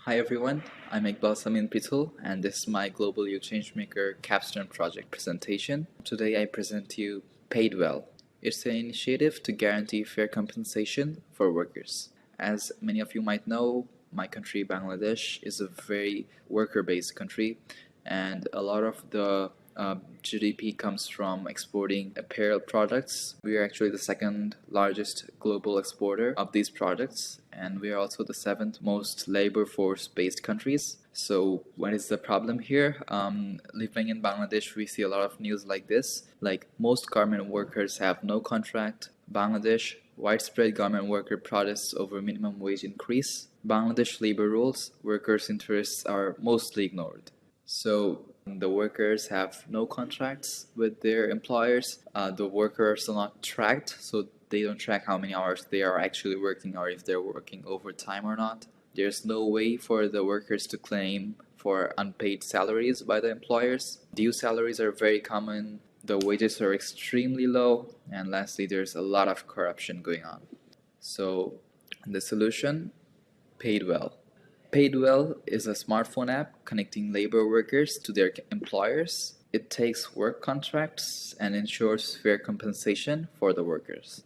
Hi everyone, I'm Iqbal Samin Prithul and this is my Global You Changemaker Capstone project presentation. Today I present to you Paid Well. It's an initiative to guarantee fair compensation for workers. As many of you might know, my country Bangladesh is a very worker-based country and a lot of the GDP comes from exporting apparel products. We are actually the second largest global exporter of these products, and we are also the seventh most labor force based countries. So what is the problem here? Living in Bangladesh, we see a lot of news like this, like most garment workers have no contract. Bangladesh, widespread garment worker protests over minimum wage increase. Bangladesh labor rules, workers' interests are mostly ignored. So the workers have no contracts with their employers. The workers are not tracked, so they don't track how many hours they are actually working or if they're working overtime or not. There's no way for the workers to claim for unpaid salaries by the employers. Due salaries are very common. The wages are extremely low. And lastly, there's a lot of corruption going on. So the solution, Paid Well. Paid Well is a smartphone app connecting labor workers to their employers. It takes work contracts and ensures fair compensation for the workers.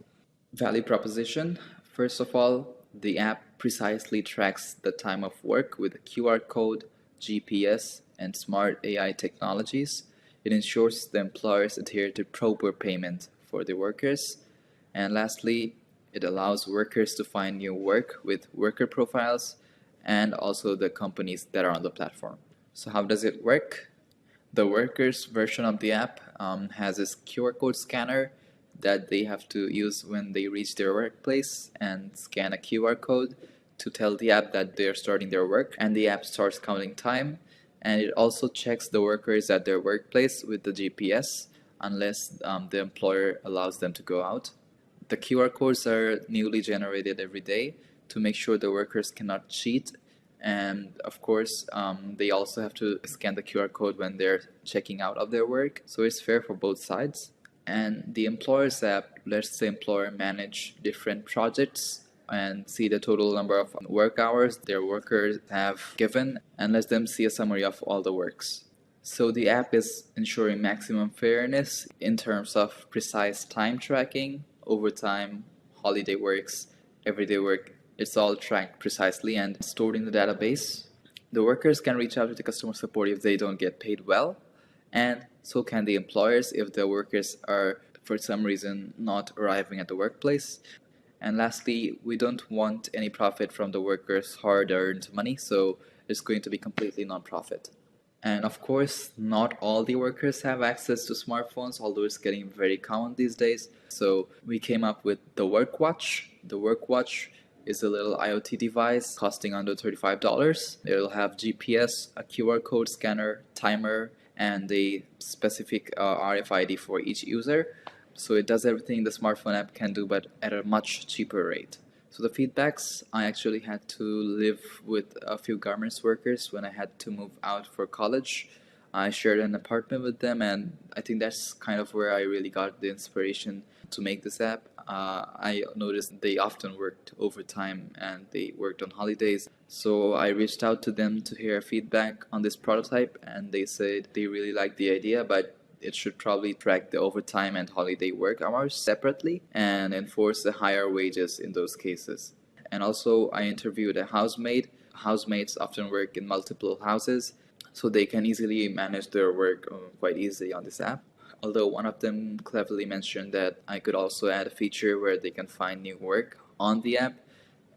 Value proposition. First of all, the app precisely tracks the time of work with a QR code, GPS, and smart AI technologies. It ensures the employers adhere to proper payment for the workers. And lastly, it allows workers to find new work with worker profiles and also the companies that are on the platform. So how does it work? The workers version of the app has this QR code scanner that they have to use when they reach their workplace and scan a QR code to tell the app that they're starting their work, and the app starts counting time, and it also checks the workers at their workplace with the GPS unless the employer allows them to go out. The QR codes are newly generated every day to make sure the workers cannot cheat, and of course they also have to scan the QR code when they're checking out of their work, so it's fair for both sides. And the employer's app lets the employer manage different projects and see the total number of work hours their workers have given and lets them see a summary of all the works. So the app is ensuring maximum fairness in terms of precise time tracking, overtime, holiday works, everyday work. It's all tracked precisely and stored in the database. The workers can reach out to the customer support if they don't get paid well, and so can the employers if the workers are for some reason not arriving at the workplace. And lastly, we don't want any profit from the workers' hard-earned money, so it's going to be completely non-profit. And of course, not all the workers have access to smartphones, although it's getting very common these days. So we came up with the Work Watch. The Work Watch is a little IoT device costing under $35. It'll have GPS, a QR code scanner, timer, and a specific RFID for each user. So it does everything the smartphone app can do, but at a much cheaper rate. So the feedbacks, I actually had to live with a few garments workers when I had to move out for college. I shared an apartment with them, and I think that's kind of where I really got the inspiration to make this app. I noticed they often worked overtime and they worked on holidays. So I reached out to them to hear feedback on this prototype, and they said they really liked the idea, but it should probably track the overtime and holiday work hours separately and enforce the higher wages in those cases. And also, I interviewed a housemaid. Housemates often work in multiple houses, so they can easily manage their work quite easily on this app. Although one of them cleverly mentioned that I could also add a feature where they can find new work on the app,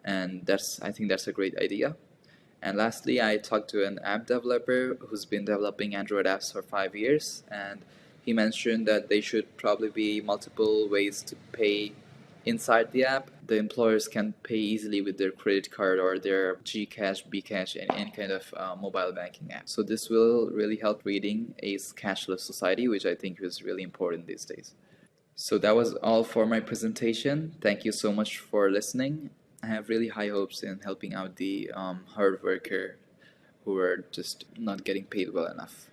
and I think that's a great idea. And lastly, I talked to an app developer who's been developing Android apps for 5 years, and he mentioned that there should probably be multiple ways to pay inside the app. The employers can pay easily with their credit card or their Gcash, Bcash, and any kind of mobile banking app. So this will really help creating a cashless society, which I think is really important these days. So that was all for my presentation. Thank you so much for listening. I have really high hopes in helping out the hard worker who are just not getting paid well enough.